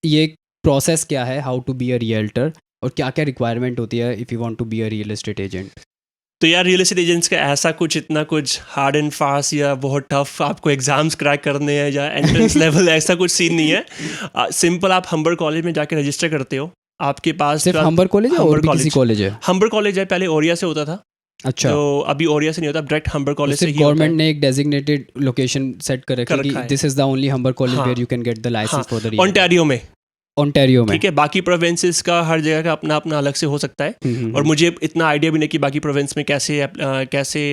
ये प्रोसेस क्या है, how to be a realtor, और क्या क्या रिक्वायरमेंट होती है if you want to be a real estate agent? तो यार रियल एस्टेट एजेंट्स का ऐसा कुछ इतना कुछ हार्ड एंड फास्ट या बहुत टफ आपको एग्जाम्स क्रैक करने हैं या एंट्रेंस लेवल ऐसा कुछ सीन नहीं है। सिंपल आप हम्बर कॉलेज में जाके रजिस्टर करते हो, आपके पास सिर्फ हम्बर कॉलेज है और भी किसी कॉलेज है? हम्बर कॉलेज है, पहले ओरिया से होता था। अच्छा, तो अभी ओरिया से नहीं होता, डायरेक्ट हम्बर तो कॉलेज से सिर्फ ही होता है। गवर्नमेंट ने एक डेजिग्नेटेड लोकेशन सेट कर रखी है कि this is the only Humber college where you can get the licence for the real Ontario में। ओंटारियो में, ठीक है, बाकी प्रोविंसेस का हर जगह का अपना अपना अलग से हो सकता है। और मुझे इतना आइडिया भी नहीं कि बाकी प्रोविंस में कैसे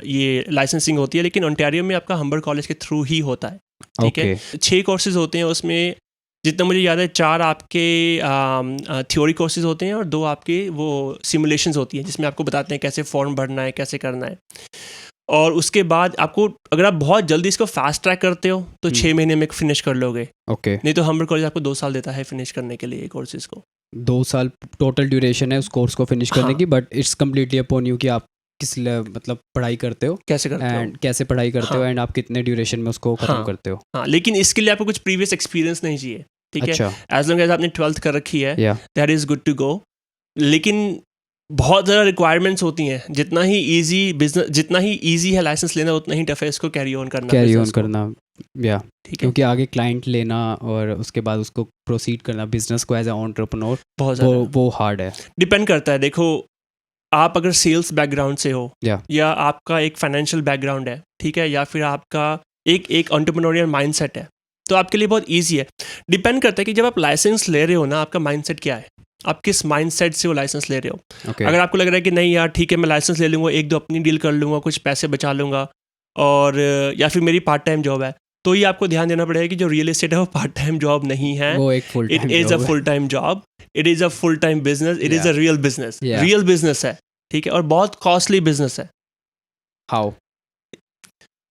ये लाइसेंसिंग होती है, लेकिन ओंटारियो में आपका हम्बर कॉलेज के थ्रू ही होता है। ठीक है, 6 कोर्सेज होते हैं उसमें, जितना मुझे याद है 4 आपके थ्योरी कोर्सेज होते हैं और 2 आपके वो सिमुलेशंस होती हैं जिसमें आपको बताते हैं कैसे फॉर्म भरना है, कैसे करना है। और उसके बाद आपको, अगर आप बहुत जल्दी इसको फास्ट ट्रैक करते हो तो 6 महीने में फिनिश कर लोगे। ओके, नहीं तो हम्बर कॉलेज आपको 2 साल देता है फिनिश करने के लिए कोर्सेज को। 2 साल टोटल ड्यूरेशन है उस कोर्स को फिनिश करने की, but it's completely upon you कि आप किस मतलब पढ़ाई करते हो, कैसे करते हो, एंड कैसे पढ़ाई करते हो, एंड आप कितने ड्यूरेशन में उसको खत्म करते हो। हाँ, लेकिन इसके लिए आपको कुछ प्रीवियस एक्सपीरियंस नहीं चाहिए। ठीक है, अच्छा, एज लॉन्ग एज आपने 12th कर रखी है, that is good to go. लेकिन बहुत ज़्यादा रिक्वायरमेंट्स होती हैं। जितना ही ईजी है लाइसेंस लेना, उतना ही टफ है इसको कैरी ऑन करना। या ठीक है, क्योंकि आगे क्लाइंट लेना और उसके बाद उसको प्रोसीड करना बिजनेस को एज ए एंटरप्रेन्योर, बहुत ज़्यादा वो हार्ड है। डिपेंड करता है। देखो, आप अगर सेल्स बैकग्राउंड से हो या आपका एक फाइनेंशियल बैकग्राउंड है, ठीक है, या फिर आपका एक एंटरप्रेन्योरियल माइंडसेट है, तो आपके लिए बहुत ईजी है। डिपेंड करता है कि जब आप लाइसेंस ले रहे हो ना, आपका माइंडसेट क्या है, आप किस माइंडसेट से वो लाइसेंस ले रहे हो। अगर आपको लग रहा है कि नहीं यार ठीक है, मैं लाइसेंस ले लूँगा, 1-2 अपनी डील कर लूँगा, कुछ पैसे बचा लूँगा, और या फिर मेरी पार्ट टाइम जॉब है, तो ये आपको ध्यान देना पड़ेगा कि जो रियल एस्टेट है वो पार्ट टाइम जॉब नहीं है, वो एक full time, it is a full time job, it is a full time business, it is a real business, real business है। ठीक है, और बहुत कॉस्टली बिजनेस है। हाउ?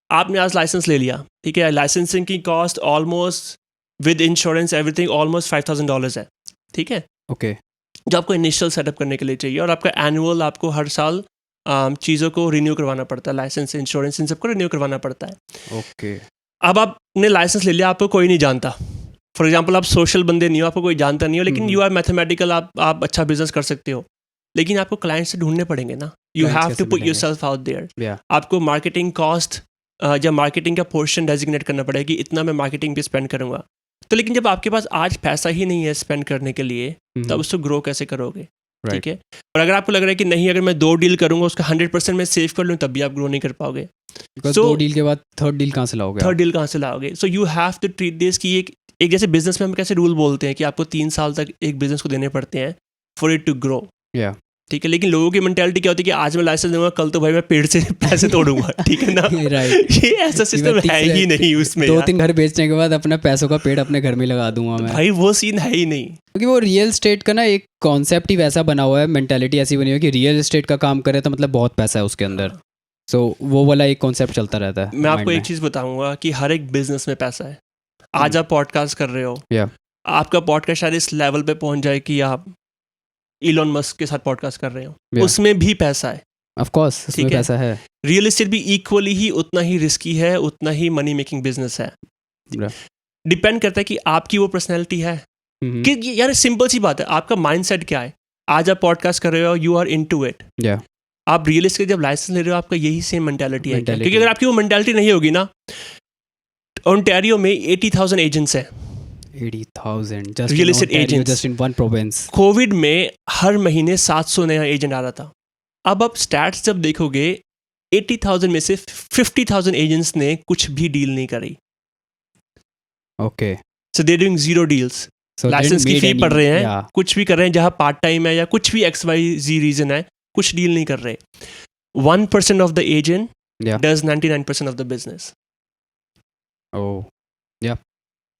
आपने आज लाइसेंस ले लिया, ठीक है, लाइसेंसिंग की cost almost with insurance everything almost $5,000 है। ठीक है, ओके, जो आपको इनिशियल सेटअप करने के लिए चाहिए, और आपका एनुअल आपको हर साल चीज़ों को रिन्यू करवाना पड़ता है, लाइसेंस, इंश्योरेंस, इन सबको रिन्यू करवाना पड़ता है। ओके, अब आपने लाइसेंस ले लिया, आपको कोई नहीं जानता, फॉर एग्जांपल आप सोशल बंदे नहीं हो, आपको कोई जानता नहीं हो, लेकिन यू आर मैथमेटिकल, आप अच्छा बिजनेस कर सकते हो, लेकिन आपको क्लाइंट से ढूंढने पड़ेंगे ना। You have to put yourself out there. आपको मार्केटिंग कॉस्ट या मार्केटिंग का पोर्शन डेजिग्नेट करना पड़ेगा कि इतना मैं मार्केटिंग पे स्पेंड करूंगा। तो लेकिन जब आपके पास आज पैसा ही नहीं है स्पेंड करने के लिए, तब उसको ग्रो कैसे करोगे? ठीक है, और अगर आपको लग रहा है कि नहीं, अगर मैं 2 डील करूंगा, उसका 100% मैं सेव कर लूँ, तब भी आप ग्रो नहीं कर पाओगे। So, 2 डील के बाद थर्ड डील कहाँ से लाओगे? So you have to treat this कि एक जैसे बिजनेस में हम कैसे रूल बोलते हैं कि आपको 3 साल तक एक बिजनेस को देने पड़ते हैं फॉर इट टू ग्रो। ठीक है, लेकिन लोगों की मेंटालिटी क्या होती है कि आज मैं लाइसेंस दूंगा, कल तो भाई मैं पेड़ से पैसे तोड़ूंगा। ठीक है ना, राइट। ये ऐसा सिस्टम है ही नहीं उसमें। 2-3 घर बेचने के बाद अपना पैसों का पेड़ अपने घर में लगा दूंगा मैं। भाई वो सीन है ही नहीं, क्योंकि वो रियल एस्टेट का ना एक कॉन्सेप्ट ही वैसा बना हुआ है, मेंटालिटी ऐसी बनी हुई है कि रियल एस्टेट का काम करे तो मतलब बहुत पैसा है उसके अंदर। सो वो वाला एक कॉन्सेप्ट चलता रहता है। मैं आपको एक चीज़ बताऊंगा कि हर एक बिजनेस में पैसा है। आज आप पॉडकास्ट कर रहे हो, आपका पॉडकास्ट शायद इस लेवल पे पहुंच जाए कि आप इलॉन मस्क के साथ पॉडकास्ट कर रहे हो, उसमें भी पैसा है। ऑफ कोर्स, उसमें पैसा है। रियल एस्टेट भी इक्वली ही उतना ही रिस्की है, उतना ही मनी मेकिंग बिजनेस है। डिपेंड करता है कि आपकी वो पर्सनैलिटी है कि यार सिंपल सी बात है, आपका माइंडसेट क्या है। आज आप पॉडकास्ट कर रहे हो, यू आर इनटू इट। आप रियल एस्टेट जब लाइसेंस ले रहे हो, आपका यही सेम मेंटालिटी है। क्योंकि अगर आपकी वो मेंटालिटी नहीं होगी ना, ओंटारियो में 80,000 एजेंट्स हैं। 80,000 real estate agents just in one province. Covid में हर महीने 700 नया एजेंट आ रहा था। अब आप स्टैट्स जब देखोगे, 80,000 में से 50,000 एजेंट्स ने कुछ भी डील नहीं करी। Okay, so they doing 0 deals. Licence की फी पढ़ रहे हैं, कुछ भी कर रहे हैं, जहां पार्ट टाइम है या कुछ भी XYZ रीजन है, कुछ डील नहीं कर रहे। 1% of the agent does 99% of the business. Oh yeah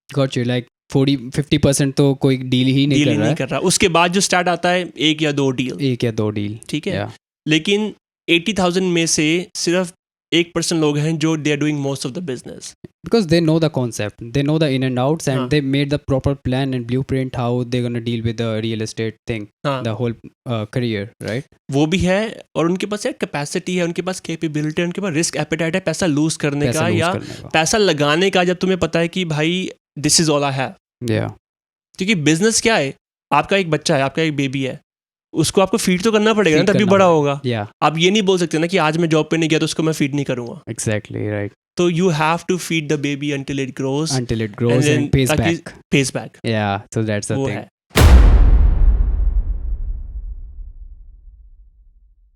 got you, like 40-50% तो कोई डील ही नहीं कर रहा। उसके बाद जो स्टार्ट आता है 1 या 2 डील। ठीक है, लेकिन 80,000 में से सिर्फ 1% लोग हैं जो they are doing most of the business, because they know the concept, they know the in and outs, and they made the proper plan and blueprint how they gonna deal with the real estate thing the whole career, right? वो भी है, और उनके पास एक capacity है, उनके पास capability है, उनके पास रिस्क एपेटाइट है, पैसा लूज करने का या पैसा लगाने का, जब तुम्हें पता है कि भाई this is all I have. क्योंकि बिजनेस क्या है, आपका एक बच्चा है, आपका एक बेबी है, उसको आपको फीड तो करना पड़ेगा ना, Feed तभी करना बड़ा पड़ेगा। होगा। Yeah, आप ये नहीं बोल सकते ना कि आज मैं जॉब पे नहीं गया तो उसको मैं फीड नहीं करूंगा। exactly, right. तो you have to feed the baby until it grows Until it grows then and pays ताकि back. pays back। Yeah, so that's the वो thing. है।